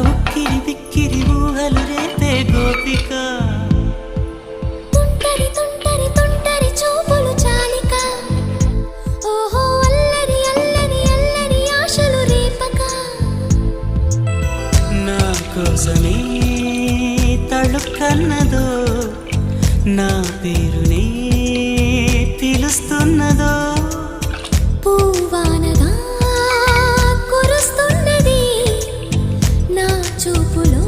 ఉక్కిరి బిక్కిరి ఊహలు రేపే గోపిక తుంటరి తుంటరి తుంటరి చూపులు చాలిక ఓహో అల్లరి అల్లరి అల్లరి ఆశలు రేపక నా కోసమే తళుక్కన్నదో నా పేరునే పిలుస్తున్నదో పూవానగా కురుస్తున్నది నా చూపులో